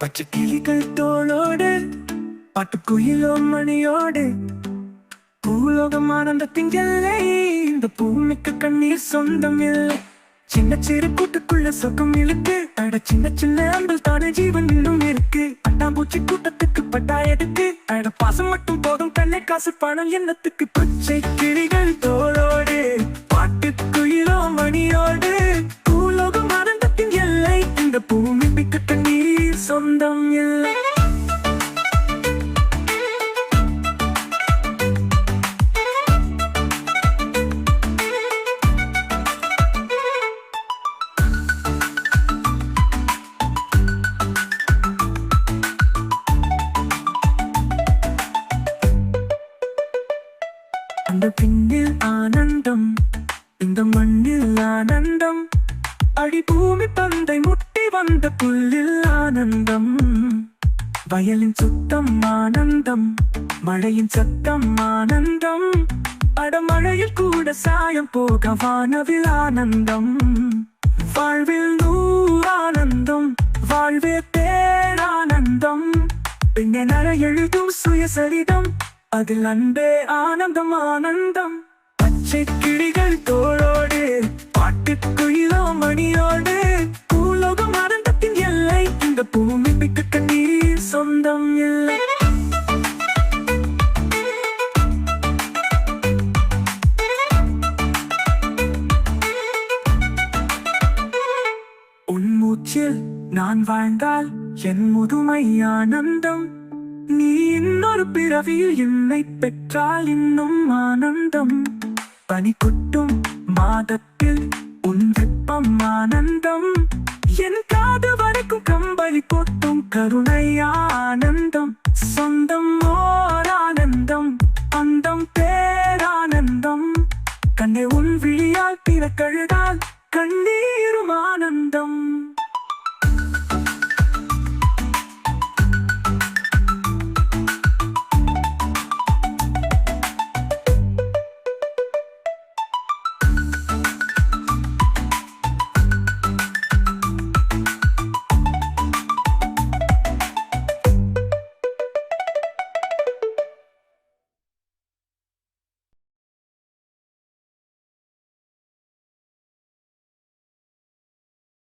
பச்சை கிளிகள் தோளோடு பாட்டுக்குயிலோ மணியோடு பூலோகம் ஆனந்தத்தின் எல்லை. இந்த பூமிக்கு கண்ணீர் சொந்தம் இல்லை. சின்ன சிறு கூட்டுக்குள்ள சொக்கம் இருக்கு. அட சின்ன சின்ன அன்பல் தானே ஜீவன் இன்னும் இருக்கு. பட்டாம்பூச்சி கூட்டத்துக்கு பட்டா எதுக்கு? அட பாசம் மட்டும் போதும் கண்ணை காசு பணம் எண்ணத்துக்கு. பச்சை கிளிகள் தோளோடு பாட்டுக்குயிலோ மணியோடு பூலோகம் ஆனந்தத்தின் எல்லை. இந்த பூமிக்கு கண்ணீர் சொந்தம் இல்லை. அந்த பின்னில் ஆனந்தம், இந்த மண்ணில் ஆனந்தம். அடி பூமி பந்தை முட்டி வந்த புல்லில் ஆனந்தம். வயலின் சுத்தம் ஆனந்தம், மழையின் சத்தம் ஆனந்தம். அடமழையில் கூட சாயம் போக வானவில் ஆனந்தம். வாழ்வில் நூறானந்தம், வாழ்வே பேரானந்தம். பின்னே நர எழுதும் சுயசரிதம், அதில் அன்பே ஆனந்தம் ஆனந்தம். பச்சை கிளிகள் தோளோடு பாட்டுக்குயிலோ மணியோடு பூலோகம் ஆனந்தத்தின் எல்லை. இந்த பூமிக்கு கண்ணீர் சொந்தம் இல்லை. உன் மூச்சில் நான் வாழ்ந்தால் என் முதுமை ஆனந்தம். நீ இன்னொரு பிறவியில் என்னை பெற்றால் இன்னும் ஆனந்தம். பனி கொட்டும் மாதத்தில் உன் வெப்பம் ஆனந்தம். என் காது வரைக்கும் கம்பளி போட்டும் கருணை ஆனந்தம். சொந்தம்